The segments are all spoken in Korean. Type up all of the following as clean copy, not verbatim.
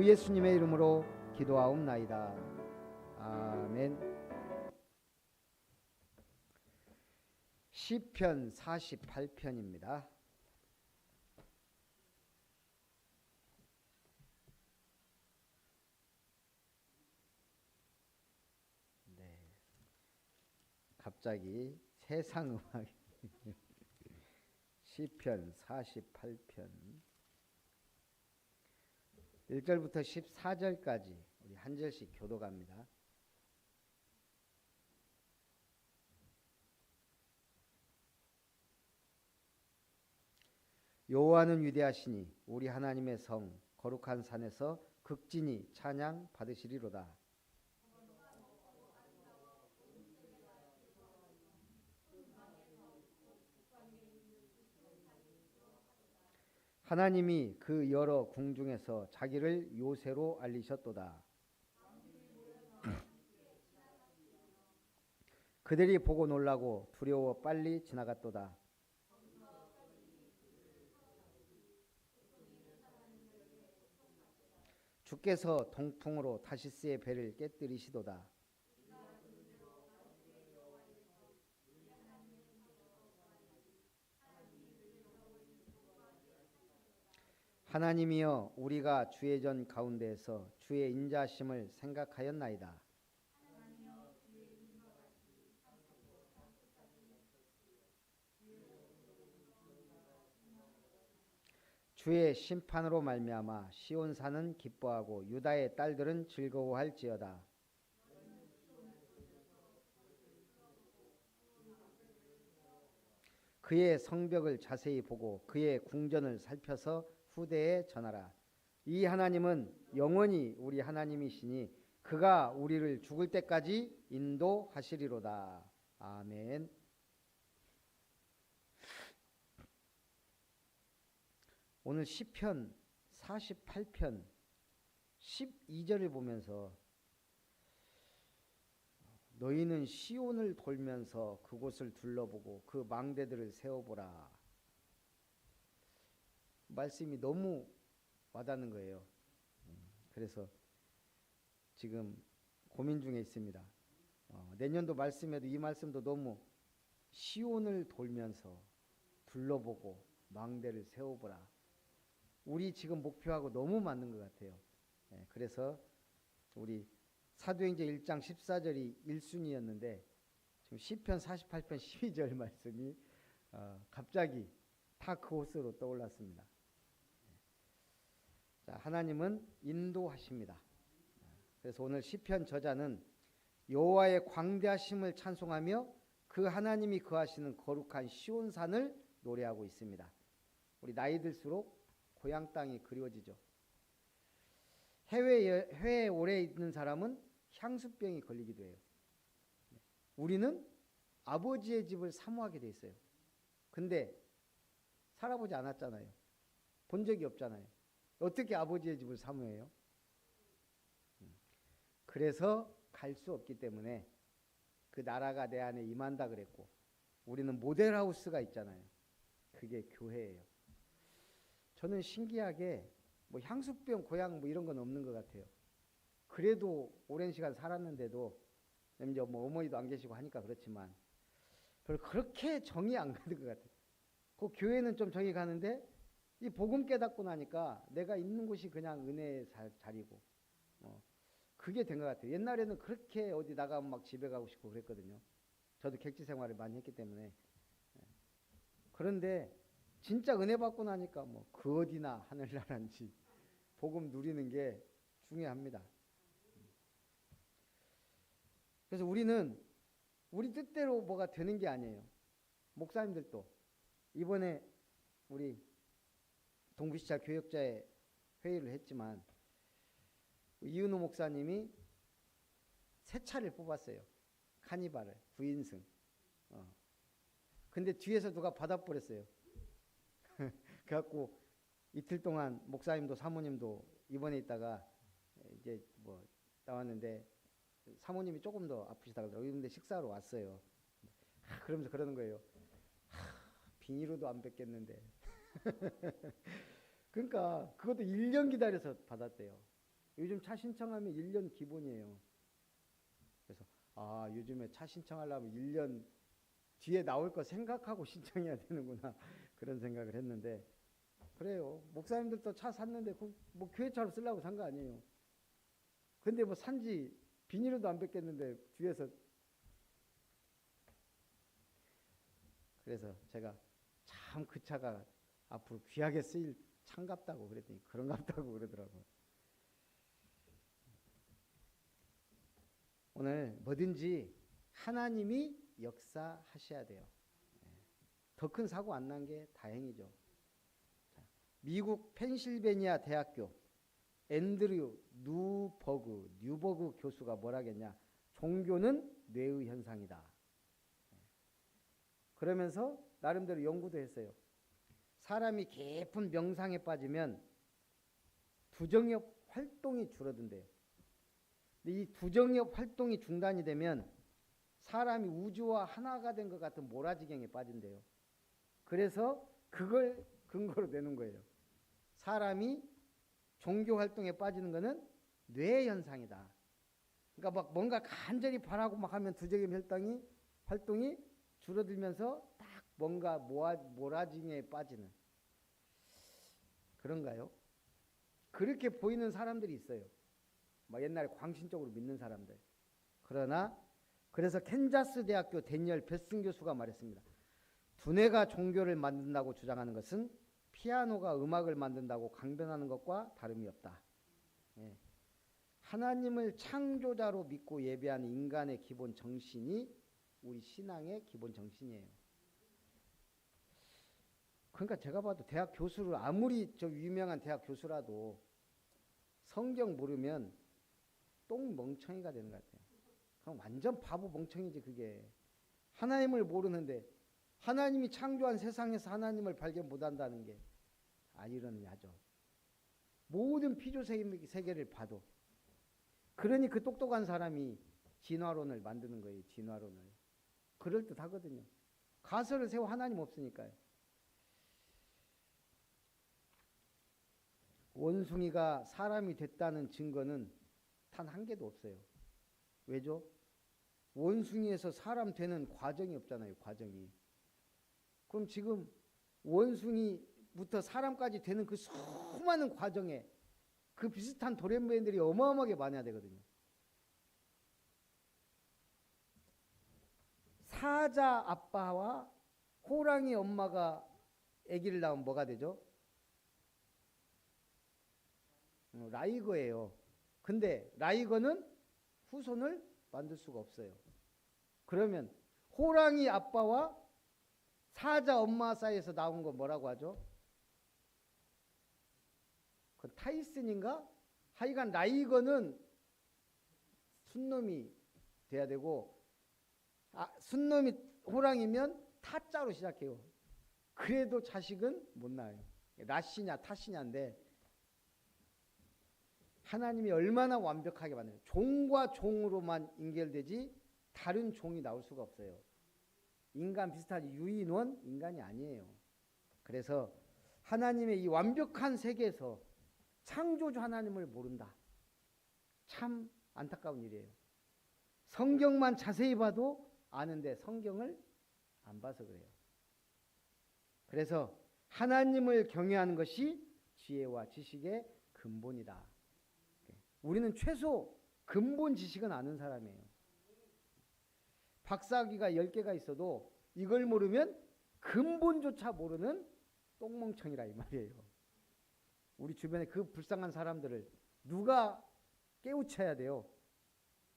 예수님의 이름으로 기도하옵나이다. 아멘. 시편 48편입니다. 네. 갑자기 세상 음악이 시편 48편 1절부터 14절까지 우리 한 절씩 교독합니다. 여호와는 위대하시니 우리 하나님의 성 거룩한 산에서 극진히 찬양 받으시리로다. 하나님이 그 여러 궁중에서 자기를 요새로 알리셨도다. 그들이 보고 놀라고 두려워 빨리 지나갔도다. 주께서 동풍으로 타시스의 배를 깨뜨리시도다. 하나님이여 우리가 주의 전 가운데에서 주의 인자심을 생각하였나이다. 주의 심판으로 말미암아 시온산은 기뻐하고 유다의 딸들은 즐거워할지어다. 그의 성벽을 자세히 보고 그의 궁전을 살펴서 후대에 전하라. 이 하나님은 영원히 우리 하나님이시니 그가 우리를 죽을 때까지 인도하시리로다. 아멘. 오늘 시편 48편 12절을 보면서 너희는 시온을 돌면서 그곳을 둘러보고 그 망대들을 세워보라. 말씀이 너무 와닿는 거예요. 그래서 지금 고민 중에 있습니다. 내년도 말씀에도 이 말씀도 너무 시온을 돌면서 둘러보고 망대를 세워보라. 우리 지금 목표하고 너무 맞는 것 같아요. 그래서 우리 사도행전 1장 14절이 1순위였는데 지금 시편 48편 12절 말씀이 갑자기 다 그곳으로 떠올랐습니다. 자, 하나님은 인도하십니다. 그래서 오늘 시편 저자는 여호와의 광대하심을 찬송하며 그 하나님이 거하시는 거룩한 시온산을 노래하고 있습니다. 우리 나이 들수록 고향 땅이 그리워지죠. 해외에 오래 있는 사람은 향수병이 걸리기도 해요. 우리는 아버지의 집을 사모하게 돼 있어요. 근데 살아보지 않았잖아요. 본 적이 없잖아요. 어떻게 아버지의 집을 사모해요? 그래서 갈 수 없기 때문에 그 나라가 내 안에 임한다 그랬고 우리는 모델하우스가 있잖아요. 그게 교회예요. 저는 신기하게 뭐 향수병 고향 뭐 이런 건 없는 것 같아요. 그래도 오랜 시간 살았는데도 이제 뭐 어머니도 안 계시고 하니까 그렇지만 별로 그렇게 정이 안 가는 것 같아요. 그 교회는 좀 정이 가는데 이 복음 깨닫고 나니까 내가 있는 곳이 그냥 은혜의 자리고 그게 된 것 같아요. 옛날에는 그렇게 어디 나가면 막 집에 가고 싶고 그랬거든요. 저도 객지 생활을 많이 했기 때문에. 그런데 진짜 은혜 받고 나니까 뭐 그 어디나 하늘나라인지 복음 누리는 게 중요합니다. 그래서 우리는 우리 뜻대로 뭐가 되는 게 아니에요. 목사님들도 이번에 우리 동부시찰 교역자의 회의를 했지만 이은호 목사님이 새 차를 뽑았어요. 카니발을 9인승. 근데 뒤에서 누가 받아버렸어요. 그래갖고 이틀 동안 목사님도 사모님도 입원해 있다가 이제 뭐 나왔는데 사모님이 조금 더 아프시다 그러더라고요. 근데 식사하러 왔어요. 그러면서 그러는 거예요. 비닐로도 안 뺏겠는데. 그러니까 그것도 1년 기다려서 받았대요. 요즘 차 신청하면 1년 기본이에요. 그래서 요즘에 차 신청하려면 1년 뒤에 나올 거 생각하고 신청해야 되는구나 그런 생각을 했는데 그래요. 목사님들도 차 샀는데 뭐 교회차로 쓰려고 산 거 아니에요. 근데 뭐 산지 비닐도 안 뺏겼는데 뒤에서 그래서 제가 참 그 차가 앞으로 귀하게 쓰일 차인갑다고 그랬더니 그런갑다고 그러더라고요. 오늘 뭐든지 하나님이 역사하셔야 돼요. 더 큰 사고 안 난 게 다행이죠. 자, 미국 펜실베니아 대학교 앤드류 뉴버그 교수가 뭐라겠냐? 종교는 뇌의 현상이다. 그러면서 나름대로 연구도 했어요. 사람이 깊은 명상에 빠지면 두정엽 활동이 줄어든대요. 근데 이 두정엽 활동이 중단이 되면 사람이 우주와 하나가 된 것 같은 모라지경에 빠진대요. 그래서 그걸 근거로 내는 거예요. 사람이 종교 활동에 빠지는 것은 뇌 현상이다. 그러니까 막 뭔가 간절히 바라고 막 하면 두정엽 활동이 줄어들면서 딱 뭔가 모라지경에 빠지는 그런가요? 그렇게 보이는 사람들이 있어요. 막 옛날에 광신적으로 믿는 사람들. 그래서 캔자스 대학교 데니얼 베슨 교수가 말했습니다. 두뇌가 종교를 만든다고 주장하는 것은 피아노가 음악을 만든다고 강변하는 것과 다름이 없다. 예. 하나님을 창조자로 믿고 예배하는 인간의 기본 정신이 우리 신앙의 기본 정신이에요. 그러니까 제가 봐도 대학 교수를 아무리 저 유명한 대학 교수라도 성경 모르면 똥 멍청이가 되는 것 같아요. 그럼 완전 바보 멍청이지 그게. 하나님을 모르는데 하나님이 창조한 세상에서 하나님을 발견 못한다는 게 아이러니하죠. 모든 피조 세계를 봐도. 그러니 그 똑똑한 사람이 진화론을 만드는 거예요. 진화론을. 그럴듯하거든요. 가설을 세워 하나님 없으니까요. 원숭이가 사람이 됐다는 증거는 단 한 개도 없어요. 왜죠? 원숭이에서 사람 되는 과정이 없잖아요. 과정이. 그럼 지금 원숭이부터 사람까지 되는 그 수많은 과정에 그 비슷한 돌연변이들이 어마어마하게 많아야 되거든요. 사자 아빠와 호랑이 엄마가 아기를 낳으면 뭐가 되죠? 라이거예요. 근데 라이거는 후손을 만들 수가 없어요. 그러면 호랑이 아빠와 사자 엄마 사이에서 나온 거 뭐라고 하죠? 그 타이슨인가? 하여간 라이거는 순놈이 돼야 되고 순놈이 호랑이면 타자로 시작해요. 그래도 자식은 못 낳아요. 라시냐 타시냐인데 하나님이 얼마나 완벽하게 만드는 종과 종으로만 인결되지 다른 종이 나올 수가 없어요. 인간 비슷하지 유인원 인간이 아니에요. 그래서 하나님의 이 완벽한 세계에서 창조주 하나님을 모른다. 참 안타까운 일이에요. 성경만 자세히 봐도 아는데 성경을 안 봐서 그래요. 그래서 하나님을 경외하는 것이 지혜와 지식의 근본이다. 우리는 최소 근본 지식은 아는 사람이에요. 박사학위가 10개가 있어도 이걸 모르면 근본조차 모르는 똥멍청이라 이 말이에요. 우리 주변에 그 불쌍한 사람들을 누가 깨우쳐야 돼요?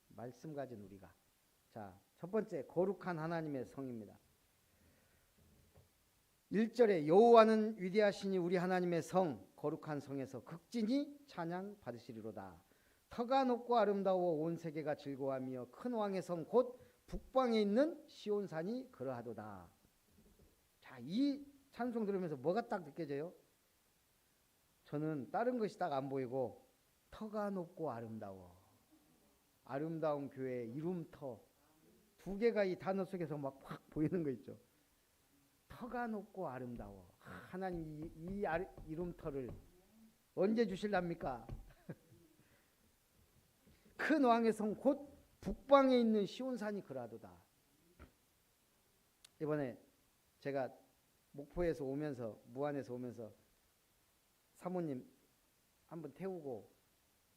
말씀 가진 우리가. 자, 첫 번째 거룩한 하나님의 성입니다. 1절에 여호와는 위대하시니 우리 하나님의 성 거룩한 성에서 극진히 찬양 받으시리로다. 터가 높고 아름다워 온 세계가 즐거워하며 큰 왕의 성 곧 북방에 있는 시온산이 그러하도다. 자, 이 찬송 들으면서 뭐가 딱 느껴져요? 저는 다른 것이 딱 안 보이고 터가 높고 아름다워. 아름다운 교회 이름터 두 개가 이 단어 속에서 막 확 보이는 거 있죠. 터가 높고 아름다워. 하나님 이 이름터를 언제 주실랍니까? 큰 왕의 성 곧 북방에 있는 시온산이 그라도다. 이번에 제가 목포에서 오면서 무안에서 오면서 사모님 한번 태우고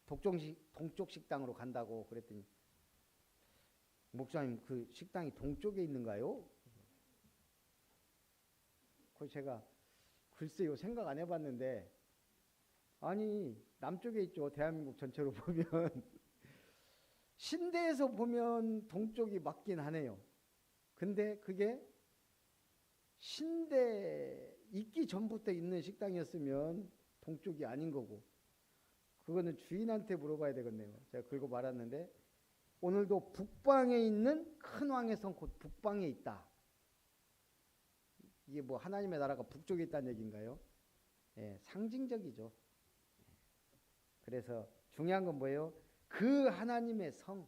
동쪽 식당으로 간다고 그랬더니 목사님 그 식당이 동쪽에 있는가요? 그래서 제가 글쎄요 생각 안 해봤는데 아니 남쪽에 있죠. 대한민국 전체로 보면 신대에서 보면 동쪽이 맞긴 하네요. 근데 그게 신대 있기 전부터 있는 식당이었으면 동쪽이 아닌 거고 그거는 주인한테 물어봐야 되겠네요. 제가 긁고 말았는데 오늘도 북방에 있는 큰 왕의 성 곧 북방에 있다. 이게 뭐 하나님의 나라가 북쪽에 있다는 얘기인가요? 예, 상징적이죠. 그래서 중요한 건 뭐예요? 그 하나님의 성,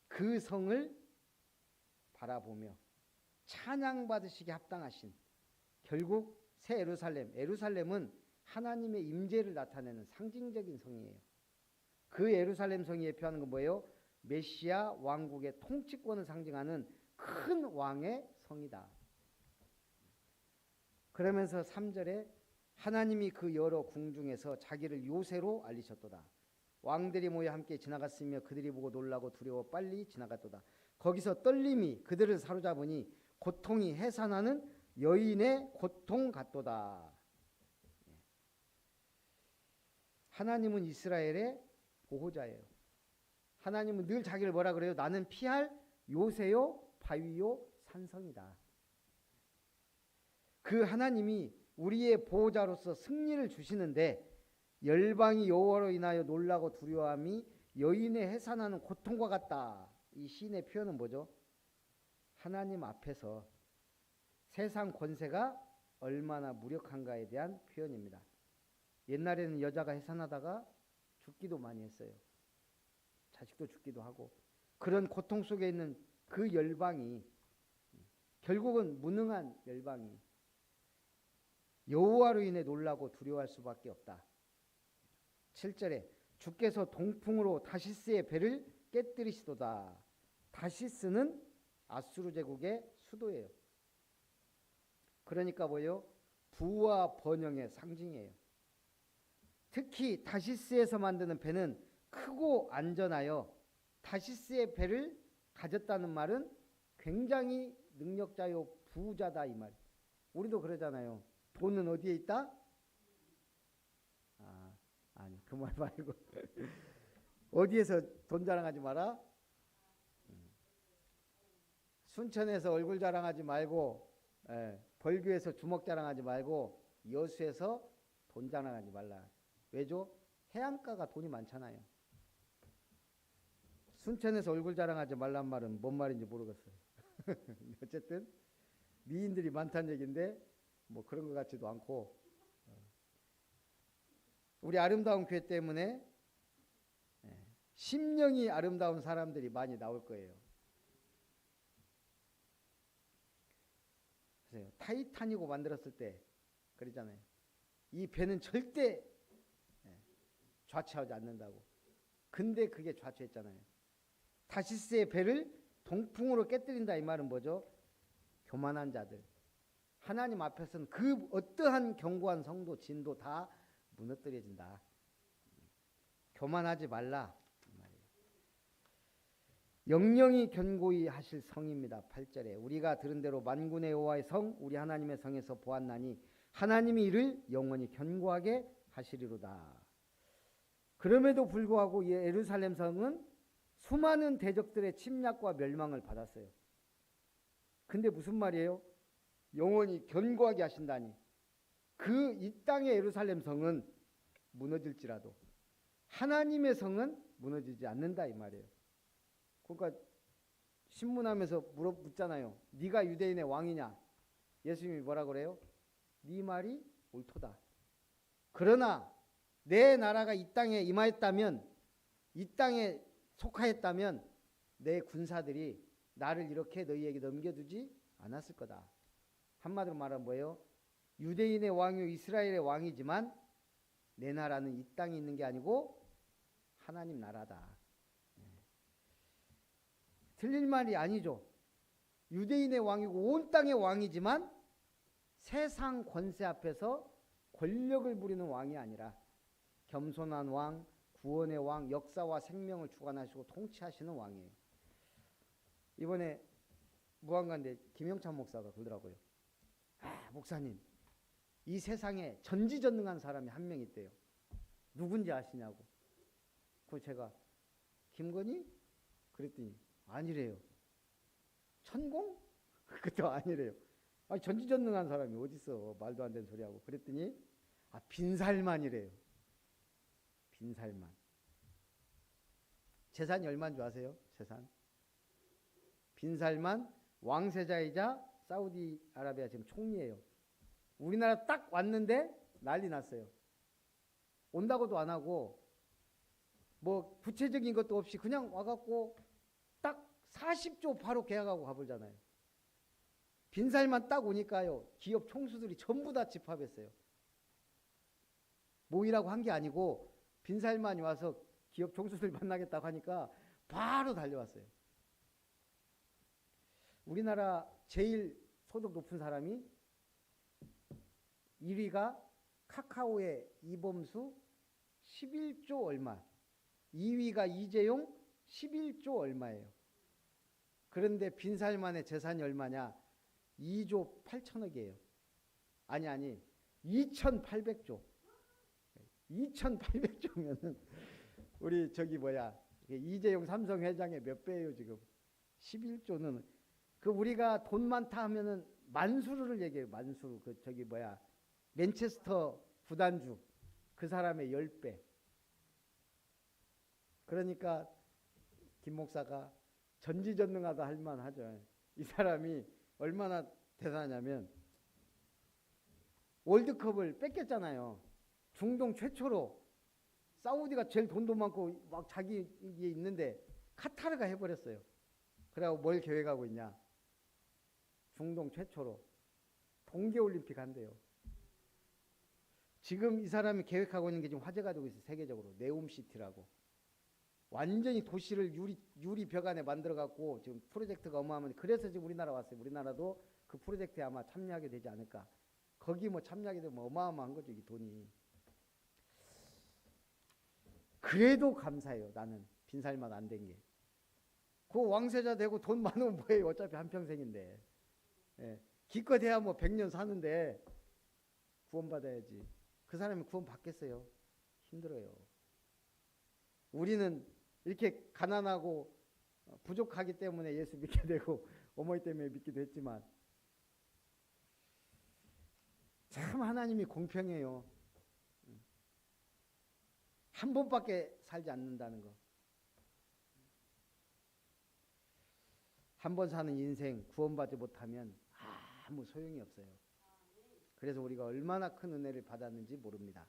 그 성을 바라보며 찬양받으시기에 합당하신 결국 새 예루살렘은 하나님의 임재를 나타내는 상징적인 성이에요. 그 예루살렘 성이 예표하는 건 뭐예요? 메시아 왕국의 통치권을 상징하는 큰 왕의 성이다. 그러면서 3절에 하나님이 그 여러 궁중에서 자기를 요새로 알리셨도다. 왕들이 모여 함께 지나갔으며 그들이 보고 놀라고 두려워 빨리 지나갔도다. 거기서 떨림이 그들을 사로잡으니 고통이 해산하는 여인의 고통 같도다. 하나님은 이스라엘의 보호자예요. 하나님은 늘 자기를 뭐라 그래요? 나는 피할 요새요 바위요 산성이다. 그 하나님이 우리의 보호자로서 승리를 주시는데 열방이 여호와로 인하여 놀라고 두려워함이 여인의 해산하는 고통과 같다. 이 시인의 표현은 뭐죠? 하나님 앞에서 세상 권세가 얼마나 무력한가에 대한 표현입니다. 옛날에는 여자가 해산하다가 죽기도 많이 했어요. 자식도 죽기도 하고 그런 고통 속에 있는 그 열방이 결국은 무능한 열방이 여호와로 인해 놀라고 두려워할 수밖에 없다. 7절에 주께서 동풍으로 다시스의 배를 깨뜨리시도다. 다시스는 아수르 제국의 수도예요. 그러니까 뭐예요? 부와 번영의 상징이에요. 특히 다시스에서 만드는 배는 크고 안전하여 다시스의 배를 가졌다는 말은 굉장히 능력자요 부자다 이 말. 우리도 그러잖아요. 돈은 어디에 있다? 아니 그 말 말고 어디에서 돈 자랑하지 마라? 순천에서 얼굴 자랑하지 말고 벌교에서 주먹 자랑하지 말고 여수에서 돈 자랑하지 말라. 왜죠? 해안가가 돈이 많잖아요. 순천에서 얼굴 자랑하지 말란 말은 뭔 말인지 모르겠어요. 어쨌든 미인들이 많다는 얘기인데 뭐 그런 것 같지도 않고 우리 아름다운 교회 때문에 심령이 아름다운 사람들이 많이 나올 거예요. 그래서 타이타닉을 만들었을 때 그러잖아요. 이 배는 절대 좌초하지 않는다고. 근데 그게 좌초했잖아요. 다시스의 배를 동풍으로 깨뜨린다 이 말은 뭐죠? 교만한 자들. 하나님 앞에서는 그 어떠한 견고한 성도 진도 다 무너뜨려진다. 교만하지 말라 이 말이에요. 영영이 견고히 하실 성입니다. 8절에 우리가 들은 대로 만군의 여호와의 성 우리 하나님의 성에서 보았나니 하나님이 이를 영원히 견고하게 하시리로다. 그럼에도 불구하고 이 예루살렘 성은 수많은 대적들의 침략과 멸망을 받았어요. 근데 무슨 말이에요? 영원히 견고하게 하신다니. 그 이 땅의 예루살렘 성은 무너질지라도 하나님의 성은 무너지지 않는다 이 말이에요. 그러니까 신문하면서 묻잖아요. 네가 유대인의 왕이냐? 예수님이 뭐라 그래요? 네 말이 옳도다. 그러나 내 나라가 이 땅에 임하였다면, 이 땅에 속하였다면 내 군사들이 나를 이렇게 너희에게 넘겨두지 않았을 거다. 한마디로 말하면 뭐예요? 유대인의 왕이요 이스라엘의 왕이지만 내 나라는 이 땅에 있는 게 아니고 하나님 나라다. 틀린 말이 아니죠. 유대인의 왕이고 온 땅의 왕이지만 세상 권세 앞에서 권력을 부리는 왕이 아니라 겸손한 왕, 구원의 왕, 역사와 생명을 주관하시고 통치하시는 왕이에요. 이번에 무안가인데 김영찬 목사가 그러더라고요. 목사님, 이 세상에 전지전능한 사람이 한 명 있대요. 누군지 아시냐고. 그래서 제가 김건희? 그랬더니 아니래요. 천공? 그것도 아니래요. 아니, 전지전능한 사람이 어딨어. 말도 안 되는 소리하고. 그랬더니 빈살만이래요. 빈살만. 재산이 얼마인 줄 아세요? 재산. 빈살만 왕세자이자 사우디아라비아 지금 총리예요. 우리나라 딱 왔는데 난리 났어요. 온다고도 안 하고 뭐 구체적인 것도 없이 그냥 와갖고 딱 40조 바로 계약하고 가버리잖아요. 빈살만 딱 오니까요. 기업 총수들이 전부 다 집합했어요. 모이라고 한 게 아니고 빈살만이 와서 기업 총수들 만나겠다고 하니까 바로 달려왔어요. 우리나라 제일 소득 높은 사람이 1위가 카카오의 이범수 11조 얼마, 2위가 이재용 11조 얼마예요. 그런데 빈살만의 재산이 얼마냐? 2조 8천억이에요. 아니 2,800조. 2,800조면은 우리 저기 뭐야 이재용 삼성 회장의 몇 배예요 지금? 11조는 그 우리가 돈 많다 하면은 만수르를 얘기해요. 만수르 그 저기 뭐야 맨체스터 구단주 그 사람의 10배. 그러니까 김 목사가 전지전능하다 할 만하죠. 이 사람이 얼마나 대단하냐면 월드컵을 뺏겼잖아요. 중동 최초로. 사우디가 제일 돈도 많고 막 자기 이게 있는데 카타르가 해버렸어요. 그래갖고 뭘 계획하고 있냐? 중동 최초로 동계올림픽 한대요. 지금 이 사람이 계획하고 있는 게 지금 화제가 되고 있어요. 세계적으로. 네옴시티라고. 완전히 도시를 유리 벽 안에 만들어갖고 지금 프로젝트가 어마어마한데 그래서 지금 우리나라 왔어요. 우리나라도 그 프로젝트에 아마 참여하게 되지 않을까. 거기 뭐 참여하게 되면 어마어마한 거죠. 이 돈이. 그래도 감사해요. 나는 빈살만 안 된 게. 그 왕세자 되고 돈 많으면 뭐해요. 어차피 한평생인데. 예. 기껏해야 뭐 100년 사는데 구원받아야지. 그 사람이 구원 받겠어요. 힘들어요. 우리는 이렇게 가난하고 부족하기 때문에 예수 믿게 되고 어머니 때문에 믿기도 했지만 참 하나님이 공평해요. 한 번밖에 살지 않는다는 거. 한 번 사는 인생 구원받지 못하면 아무 소용이 없어요. 그래서 우리가 얼마나 큰 은혜를 받았는지 모릅니다.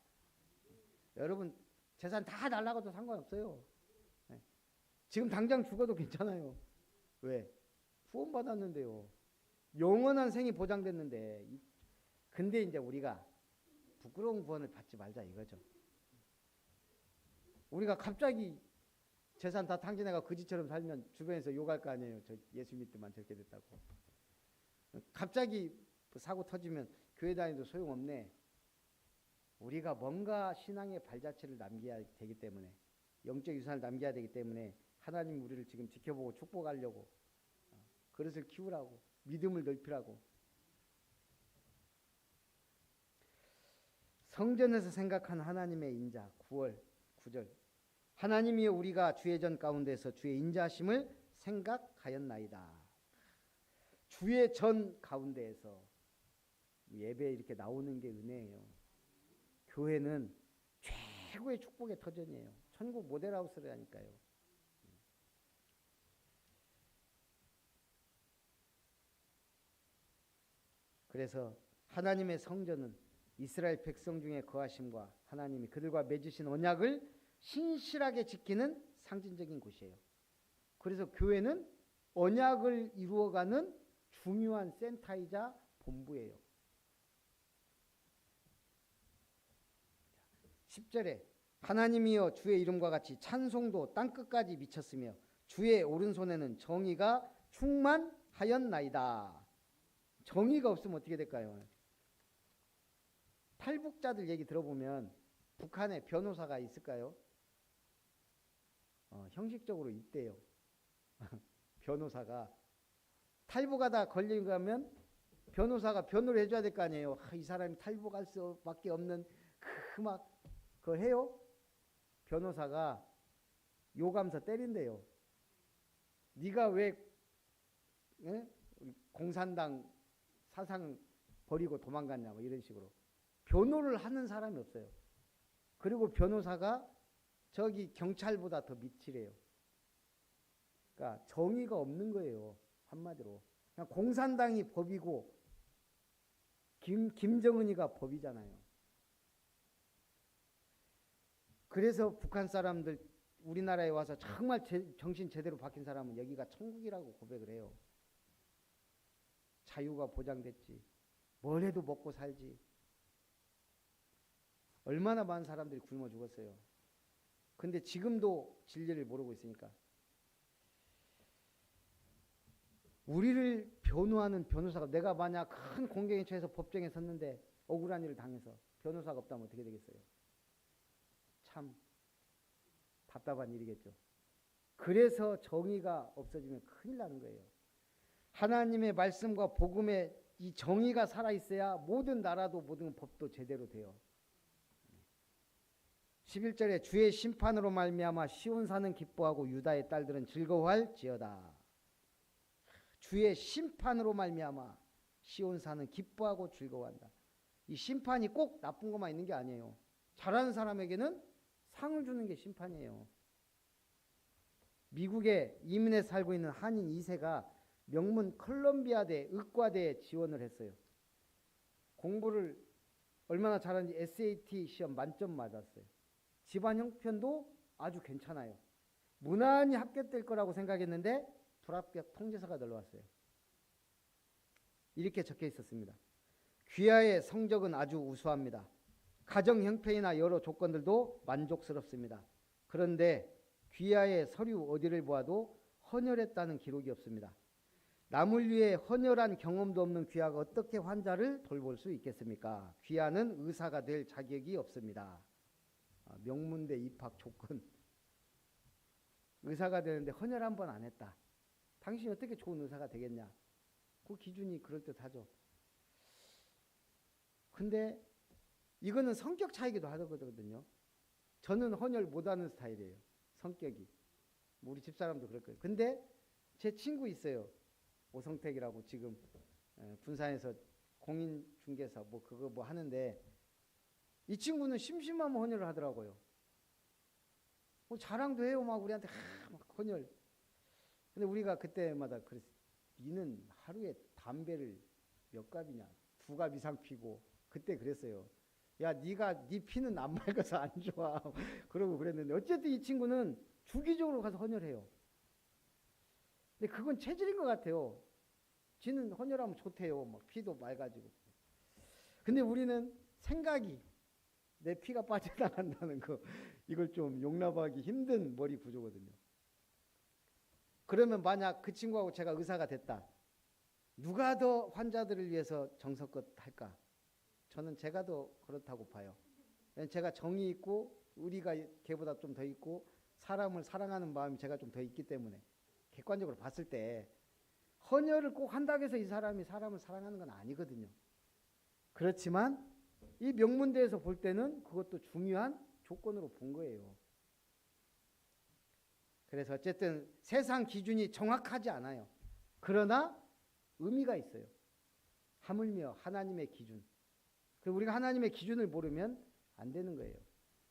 여러분 재산 다 날라가도 상관없어요. 지금 당장 죽어도 괜찮아요. 왜? 구원받았는데요. 영원한 생이 보장됐는데. 근데 이제 우리가 부끄러운 구원을 받지 말자 이거죠. 우리가 갑자기 재산 다 탕진해가 거지처럼 살면 주변에서 욕할 거 아니에요. 저 예수 믿더만 저렇게 됐다고. 갑자기 사고 터지면 교회 다니도 소용없네. 우리가 뭔가 신앙의 발자취를 남겨야 되기 때문에 영적 유산을 남겨야 되기 때문에 하나님 우리를 지금 지켜보고 축복하려고 그릇을 키우라고 믿음을 넓히라고. 성전에서 생각한 하나님의 인자 9절 하나님이여 우리가 주의 전 가운데서 주의 인자심을 생각하였나이다. 주의 전 가운데에서 예배에 이렇게 나오는 게 은혜예요. 교회는 최고의 축복의 터전이에요. 천국 모델하우스라니까요. 그래서 하나님의 성전은 이스라엘 백성 중에 거하심과 하나님이 그들과 맺으신 언약을 신실하게 지키는 상징적인 곳이에요. 그래서 교회는 언약을 이루어가는 중요한 센터이자 본부예요. 10절에 하나님이여 주의 이름과 같이 찬송도 땅끝까지 미쳤으며 주의 오른손에는 정의가 충만하였나이다. 정의가 없으면 어떻게 될까요? 탈북자들 얘기 들어보면 북한에 변호사가 있을까요? 형식적으로 있대요. 변호사가 탈북하다 걸리면 변호사가 변호를 해줘야 될 거 아니에요. 이 사람이 탈북할 수밖에 없는 그거 해요. 변호사가 요감서 때린대요. 네가 왜 공산당 사상 버리고 도망갔냐 뭐 이런 식으로 변호를 하는 사람이 없어요. 그리고 변호사가 저기 경찰보다 더 밑이래요. 그러니까 정의가 없는 거예요. 한마디로 그냥 공산당이 법이고 김정은이가 법이잖아요. 그래서 북한 사람들 우리나라에 와서 정말 정신 제대로 박힌 사람은 여기가 천국이라고 고백을 해요. 자유가 보장됐지. 뭘 해도 먹고 살지. 얼마나 많은 사람들이 굶어 죽었어요. 근데 지금도 진리를 모르고 있으니까. 우리를 변호하는 변호사가 내가 만약 큰 공경에 처해서 법정에 섰는데 억울한 일을 당해서 변호사가 없다면 어떻게 되겠어요? 참 답답한 일이겠죠. 그래서 정의가 없어지면 큰일 나는 거예요. 하나님의 말씀과 복음에 이 정의가 살아있어야 모든 나라도 모든 법도 제대로 돼요. 11절에 주의 심판으로 말미암아 시온산은 기뻐하고 유다의 딸들은 즐거워할지어다. 주의 심판으로 말미암아 시온산은 기뻐하고 즐거워한다. 이 심판이 꼭 나쁜 것만 있는 게 아니에요. 잘하는 사람에게는 상을 주는 게 심판이에요. 미국에 이민해 살고 있는 한인 2세가 명문 컬럼비아대 의과대에 지원을 했어요. 공부를 얼마나 잘하는지 SAT 시험 만점 맞았어요. 집안 형편도 아주 괜찮아요. 무난히 합격될 거라고 생각했는데 불합격 통지서가 들어왔어요. 이렇게 적혀 있었습니다. 귀하의 성적은 아주 우수합니다. 가정 형편이나 여러 조건들도 만족스럽습니다. 그런데 귀하의 서류 어디를 보아도 헌혈했다는 기록이 없습니다. 남을 위해 헌혈한 경험도 없는 귀하가 어떻게 환자를 돌볼 수 있겠습니까? 귀하는 의사가 될 자격이 없습니다. 명문대 입학 조건. 의사가 되는데 헌혈 한 번 안 했다. 당신이 어떻게 좋은 의사가 되겠냐? 그 기준이 그럴듯하죠. 근데 이거는 성격 차이기도 하거든요. 저는 헌혈 못하는 스타일이에요. 성격이. 우리 집사람도 그럴 거예요. 근데 제 친구 있어요. 오성택이라고 지금 군산에서 공인중개사 그거 하는데 이 친구는 심심하면 헌혈을 하더라고요. 자랑도 해요. 막 우리한테 막 헌혈. 근데 우리가 그때마다 그랬어. 니는 하루에 담배를 몇 갑이냐? 2갑 이상 피고. 그때 그랬어요. 야, 네 피는 안 맑아서 안 좋아. 그러고 그랬는데 어쨌든 이 친구는 주기적으로 가서 헌혈해요. 근데 그건 체질인 것 같아요. 지는 헌혈하면 좋대요. 막 피도 맑아지고. 근데 우리는 생각이 내 피가 빠져나간다는 거 이걸 좀 용납하기 힘든 머리 구조거든요. 그러면 만약 그 친구하고 제가 의사가 됐다. 누가 더 환자들을 위해서 정성껏 할까? 저는 제가 더 그렇다고 봐요. 제가 정이 있고 의리가 걔보다 좀 더 있고 사람을 사랑하는 마음이 제가 좀 더 있기 때문에 객관적으로 봤을 때 헌혈을 꼭 한다고 해서 이 사람이 사람을 사랑하는 건 아니거든요. 그렇지만 이 명문대에서 볼 때는 그것도 중요한 조건으로 본 거예요. 그래서 어쨌든 세상 기준이 정확하지 않아요. 그러나 의미가 있어요. 하물며 하나님의 기준. 그리고 우리가 하나님의 기준을 모르면 안 되는 거예요.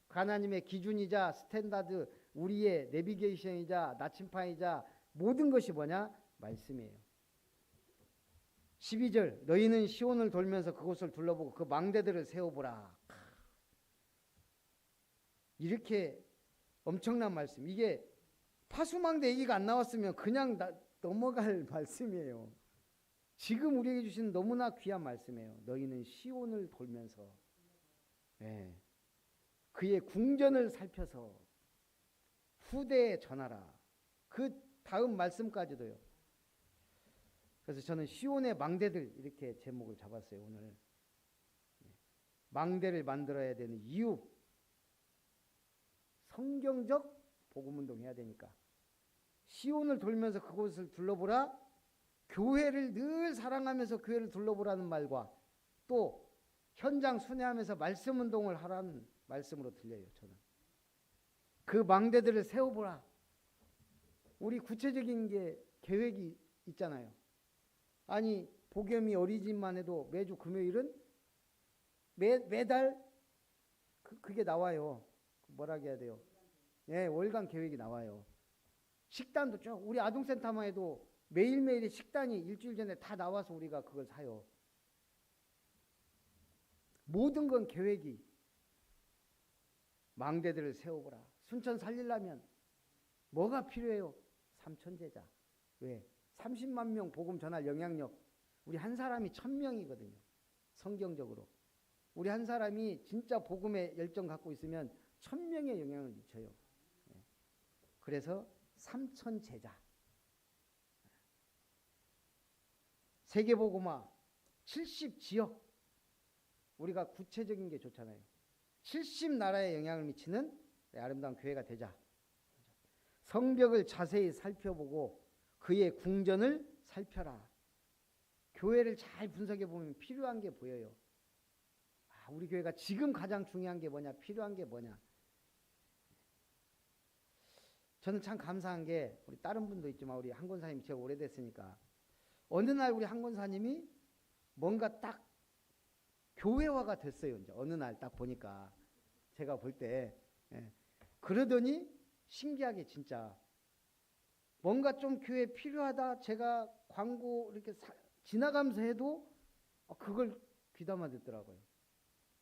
하나님의 기준이자 스탠다드, 우리의 내비게이션이자 나침판이자 모든 것이 뭐냐? 말씀이에요. 12절 너희는 시온을 돌면서 그곳을 둘러보고 그 망대들을 세워보라. 이렇게 엄청난 말씀. 이게 파수망대 얘기가 안 나왔으면 그냥 넘어갈 말씀이에요. 지금 우리에게 주신 너무나 귀한 말씀이에요. 너희는 시온을 돌면서. 네. 그의 궁전을 살펴서 후대에 전하라. 그 다음 말씀까지도요. 그래서 저는 시온의 망대들 이렇게 제목을 잡았어요. 오늘 망대를 만들어야 되는 이유, 성경적 복음운동 해야 되니까 시온을 돌면서 그곳을 둘러보라. 교회를 늘 사랑하면서 교회를 둘러보라는 말과 또 현장 순회하면서 말씀운동을 하라는 말씀으로 들려요. 저는 그 망대들을 세워보라. 우리 구체적인 게 계획이 있잖아요. 아니 복염이 어리지만 해도 매주 금요일은 매달 그게 나와요. 뭐라 해야 돼요? 예, 월간 계획이 나와요. 식단도 쭉 우리 아동센터만 해도 매일매일의 식단이 일주일 전에 다 나와서 우리가 그걸 사요. 모든 건 계획이. 망대들을 세워보라. 순천 살리려면 뭐가 필요해요? 삼천제자. 왜? 30만 명 복음 전할 영향력. 우리 한 사람이 1000명이거든요. 성경적으로. 우리 한 사람이 진짜 복음에 열정 갖고 있으면 1000명의 영향을 미쳐요. 그래서 3000제자. 세계복음화 70지역. 우리가 구체적인 게 좋잖아요. 70나라에 영향을 미치는 아름다운 교회가 되자. 성벽을 자세히 살펴보고 그의 궁전을 살펴라. 교회를 잘 분석해 보면 필요한 게 보여요. 우리 교회가 지금 가장 중요한 게 뭐냐, 필요한 게 뭐냐. 저는 참 감사한 게 우리 다른 분도 있지만 우리 한 권사님 제가 오래됐으니까 어느 날 우리 한 권사님이 뭔가 딱 교회화가 됐어요. 이제 어느 날 딱 보니까 제가 볼 때 그러더니 신기하게 진짜 뭔가 좀 교회에 필요하다. 제가 광고 이렇게 지나가면서 해도 그걸 귀담아 듣더라고요.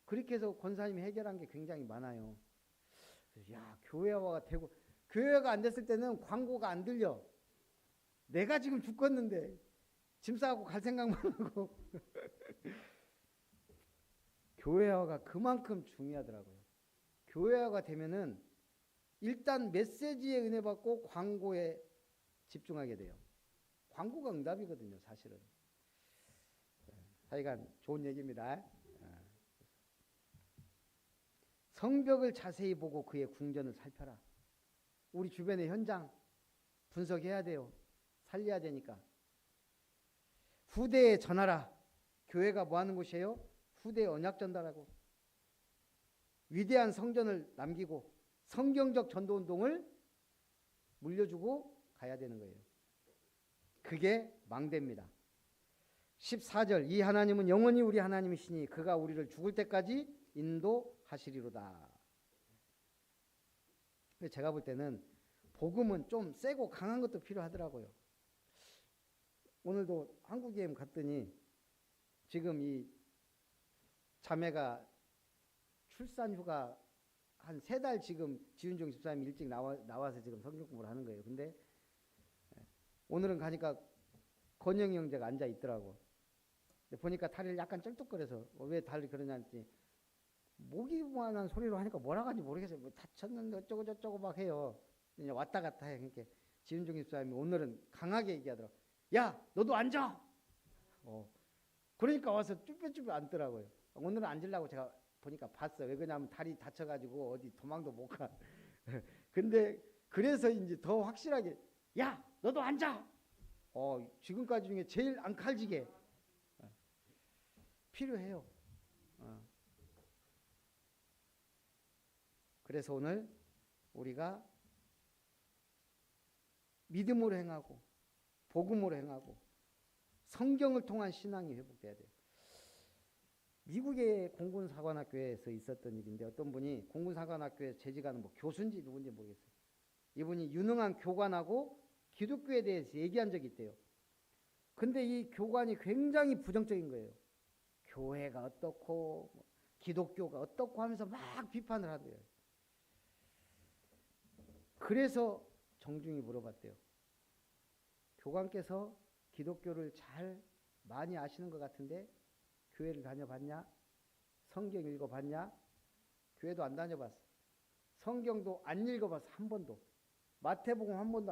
그렇게 해서 권사님이 해결한 게 굉장히 많아요. 야, 교회화가 되고 교회가 안 됐을 때는 광고가 안 들려. 내가 지금 죽겠는데 짐 싸고 갈 생각만 하고 교회화가 그만큼 중요하더라고요. 교회화가 되면은 일단 메시지에 은혜 받고 광고에 집중하게 돼요. 광고가 응답이거든요, 사실은. 하여간 좋은 얘기입니다. 성벽을 자세히 보고 그의 궁전을 살펴라. 우리 주변의 현장 분석해야 돼요. 살려야 되니까. 후대에 전하라. 교회가 뭐 하는 곳이에요? 후대에 언약 전달하고 위대한 성전을 남기고 성경적 전도운동을 물려주고 가야 되는 거예요. 그게 망대입니다. 14절 이 하나님은 영원히 우리 하나님이시니 그가 우리를 죽을 때까지 인도하시리로다. 제가 볼 때는 복음은 좀 세고 강한 것도 필요하더라고요. 오늘도 한국예임 갔더니 지금 이 자매가 출산휴가 한 3달 지금 지윤종 집사님이 일찍 나와서 지금 성경 공부를 하는 거예요. 근데 오늘은 가니까 건영이 형제가 앉아 있더라고. 보니까 다리를 약간 쩔뚝거려서 왜 다리 그러냐 했더니 모기만한 소리로 하니까 뭐라 하는지 모르겠어요. 뭐 다쳤는데 어쩌고 저쩌고 막 해요. 그냥 왔다 갔다 해. 그러니까 지윤종 집사님이 오늘은 강하게 얘기하더라고. 야, 너도 앉아. 그러니까 와서 쭈뼛쭈뼛 앉더라고요. 오늘은 앉으려고 제가 보니까 봤어요. 왜 그러냐면 다리 다쳐가지고 어디 도망도 못 가. 근데 그래서 이제 더 확실하게 야, 너도 앉아. 지금까지 중에 제일 안 칼지게 필요해요. 그래서 오늘 우리가 믿음으로 행하고 복음으로 행하고 성경을 통한 신앙이 회복돼야 돼요. 미국의 공군사관학교에서 있었던 일인데 어떤 분이 공군사관학교에 재직하는 뭐 교수인지 누군지 모르겠어요. 이분이 유능한 교관하고 기독교에 대해서 얘기한 적이 있대요. 근데 이 교관이 굉장히 부정적인 거예요. 교회가 어떻고 기독교가 어떻고 하면서 막 비판을 하대요. 그래서 정중히 물어봤대요. 교관께서 기독교를 잘 많이 아시는 것 같은데 교회를 다녀봤냐? 성경 읽어봤냐? 교회도 안 다녀봤어. 성경도 안 읽어봤어. 한 번도. 마태복음 한 번도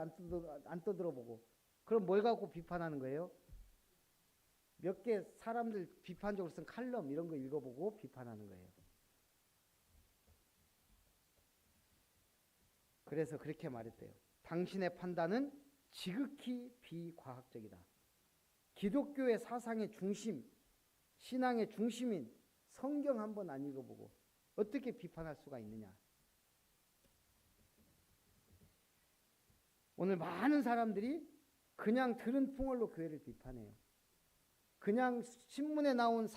안 떠들어보고. 그럼 뭘 갖고 비판하는 거예요? 몇 개 사람들 비판적으로 쓴 칼럼 이런 거 읽어보고 비판하는 거예요. 그래서 그렇게 말했대요. 당신의 판단은 지극히 비과학적이다. 기독교의 사상의 중심, 신앙의 중심인 성경 한 번 안 읽어보고 어떻게 비판할 수가 있느냐. 오늘 많은 사람들이 그냥 들은 풍월로 교회를 비판해요. 그냥 신문에 나온